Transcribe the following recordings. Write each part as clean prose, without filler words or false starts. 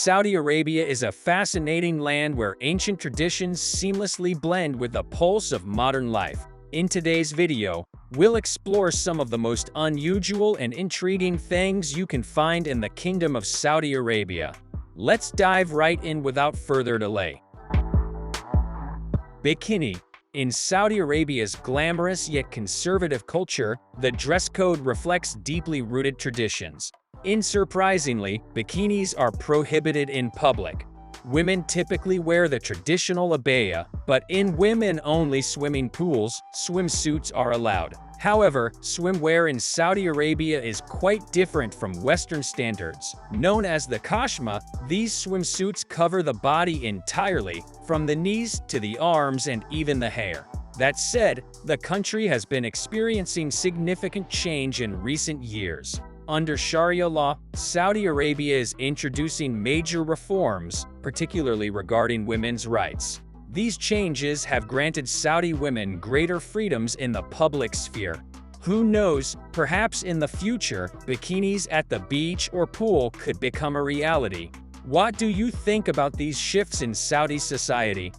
Saudi Arabia is a fascinating land where ancient traditions seamlessly blend with the pulse of modern life. In today's video, we'll explore some of the most unusual and intriguing things you can find in the Kingdom of Saudi Arabia. Let's dive right in without further delay. Bikini. In Saudi Arabia's glamorous yet conservative culture, the dress code reflects deeply rooted traditions. Unsurprisingly, bikinis are prohibited in public. Women typically wear the traditional abaya, but in women-only swimming pools, swimsuits are allowed. However, swimwear in Saudi Arabia is quite different from Western standards. Known as the kashma, these swimsuits cover the body entirely, from the knees to the arms and even the hair. That said, the country has been experiencing significant change in recent years. Under Sharia law, Saudi Arabia is introducing major reforms, particularly regarding women's rights. These changes have granted Saudi women greater freedoms in the public sphere. Who knows, perhaps in the future, bikinis at the beach or pool could become a reality. What do you think about these shifts in Saudi society?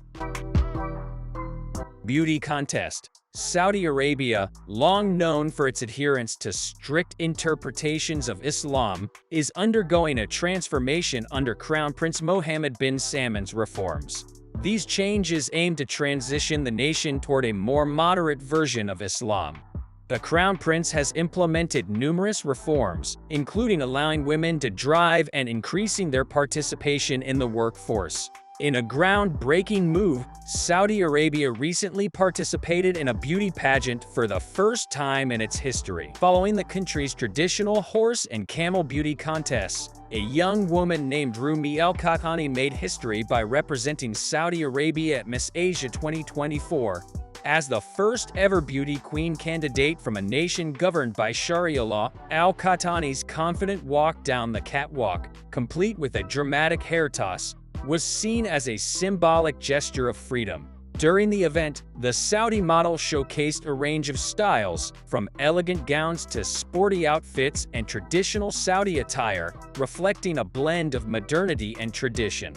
Beauty contest. Saudi Arabia, long known for its adherence to strict interpretations of Islam, is undergoing a transformation under Crown Prince Mohammed bin Salman's reforms. These changes aim to transition the nation toward a more moderate version of Islam. The Crown Prince has implemented numerous reforms, including allowing women to drive and increasing their participation in the workforce. In a groundbreaking move, Saudi Arabia recently participated in a beauty pageant for the first time in its history. Following the country's traditional horse and camel beauty contests, a young woman named Rumi Al-Qahtani made history by representing Saudi Arabia at Miss Asia 2024. As the first ever beauty queen candidate from a nation governed by Sharia law, Al-Qahtani's confident walk down the catwalk, complete with a dramatic hair toss, was seen as a symbolic gesture of freedom. During the event, the Saudi model showcased a range of styles, from elegant gowns to sporty outfits and traditional Saudi attire, reflecting a blend of modernity and tradition.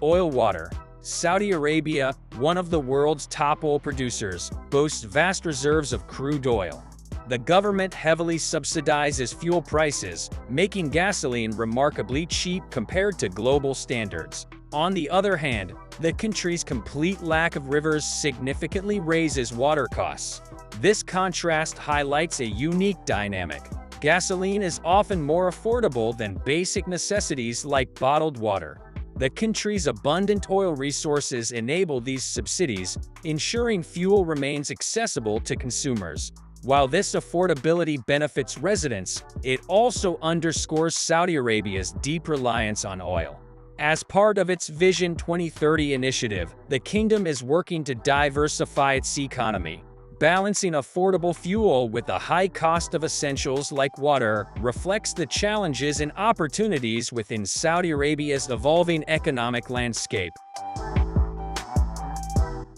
Oil water. Saudi Arabia, one of the world's top oil producers, boasts vast reserves of crude oil. The government heavily subsidizes fuel prices, making gasoline remarkably cheap compared to global standards. On the other hand, the country's complete lack of rivers significantly raises water costs. This contrast highlights a unique dynamic. Gasoline is often more affordable than basic necessities like bottled water. The country's abundant oil resources enable these subsidies, ensuring fuel remains accessible to consumers. While this affordability benefits residents, it also underscores Saudi Arabia's deep reliance on oil. As part of its Vision 2030 initiative, the kingdom is working to diversify its economy. Balancing affordable fuel with the high cost of essentials like water reflects the challenges and opportunities within Saudi Arabia's evolving economic landscape.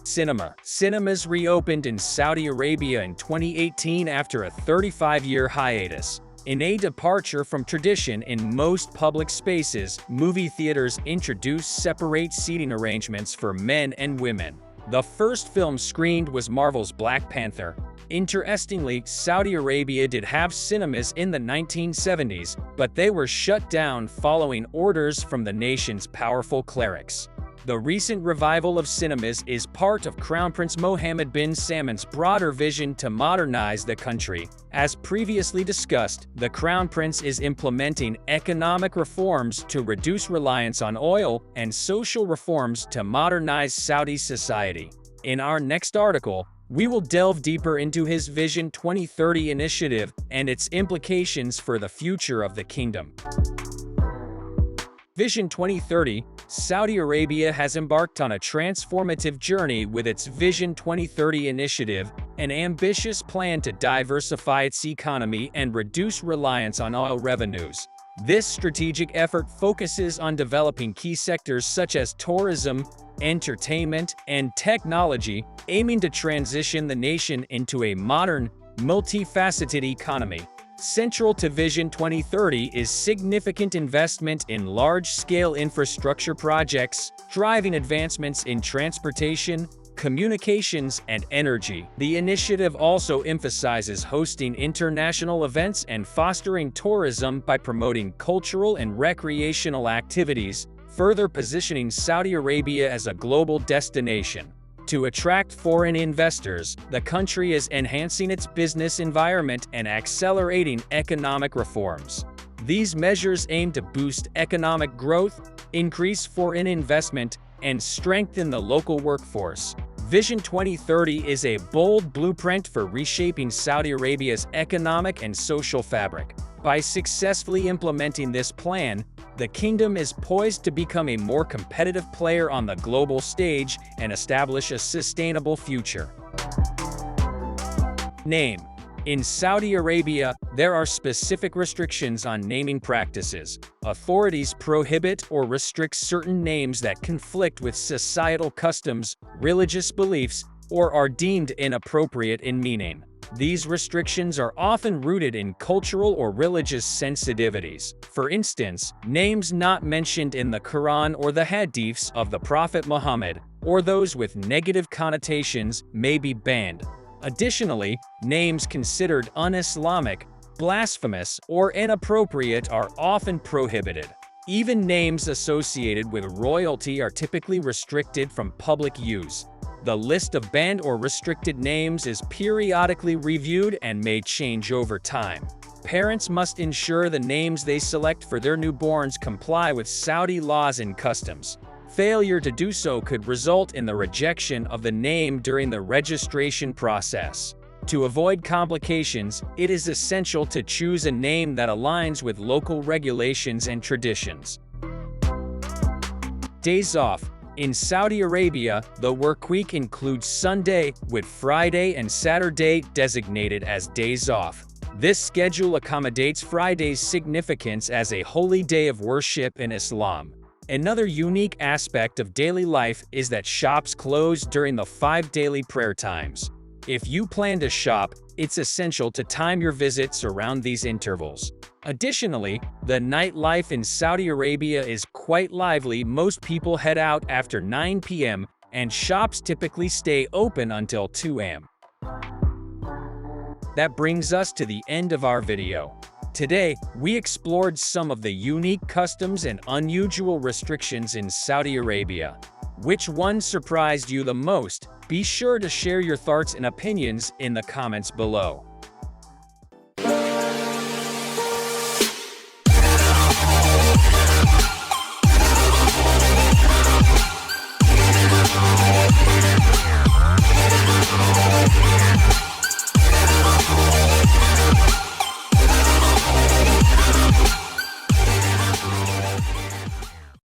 Cinema. Cinemas reopened in Saudi Arabia in 2018 after a 35-year hiatus. In a departure from tradition in most public spaces, movie theaters introduced separate seating arrangements for men and women. The first film screened was Marvel's Black Panther. Interestingly, Saudi Arabia did have cinemas in the 1970s, but they were shut down following orders from the nation's powerful clerics. The recent revival of cinemas is part of Crown Prince Mohammed bin Salman's broader vision to modernize the country. As previously discussed, the Crown Prince is implementing economic reforms to reduce reliance on oil and social reforms to modernize Saudi society. In our next article, we will delve deeper into his Vision 2030 initiative and its implications for the future of the kingdom. Vision 2030. Saudi Arabia has embarked on a transformative journey with its Vision 2030 initiative, an ambitious plan to diversify its economy and reduce reliance on oil revenues. This strategic effort focuses on developing key sectors such as tourism, entertainment, and technology, aiming to transition the nation into a modern, multifaceted economy. Central to Vision 2030 is significant investment in large-scale infrastructure projects, driving advancements in transportation, communications, and energy. The initiative also emphasizes hosting international events and fostering tourism by promoting cultural and recreational activities, further positioning Saudi Arabia as a global destination. To attract foreign investors, the country is enhancing its business environment and accelerating economic reforms. These measures aim to boost economic growth, increase foreign investment, and strengthen the local workforce. Vision 2030 is a bold blueprint for reshaping Saudi Arabia's economic and social fabric. By successfully implementing this plan, the kingdom is poised to become a more competitive player on the global stage and establish a sustainable future. Name. In Saudi Arabia, there are specific restrictions on naming practices. Authorities prohibit or restrict certain names that conflict with societal customs, religious beliefs, or are deemed inappropriate in meaning. These restrictions are often rooted in cultural or religious sensitivities. For instance, names not mentioned in the Quran or the Hadiths of the Prophet Muhammad, or those with negative connotations, may be banned. Additionally, names considered un-Islamic, blasphemous, or inappropriate are often prohibited. Even names associated with royalty are typically restricted from public use. The list of banned or restricted names is periodically reviewed and may change over time. Parents must ensure the names they select for their newborns comply with Saudi laws and customs. Failure to do so could result in the rejection of the name during the registration process. To avoid complications, it is essential to choose a name that aligns with local regulations and traditions. Days off. In Saudi Arabia, the workweek includes Sunday, with Friday and Saturday designated as days off. This schedule accommodates Friday's significance as a holy day of worship in Islam. Another unique aspect of daily life is that shops close during the 5 daily prayer times. If you plan to shop, it's essential to time your visits around these intervals. Additionally, the nightlife in Saudi Arabia is quite lively. Most people head out after 9 p.m., and shops typically stay open until 2 a.m. That brings us to the end of our video. Today, we explored some of the unique customs and unusual restrictions in Saudi Arabia. Which one surprised you the most? Be sure to share your thoughts and opinions in the comments below.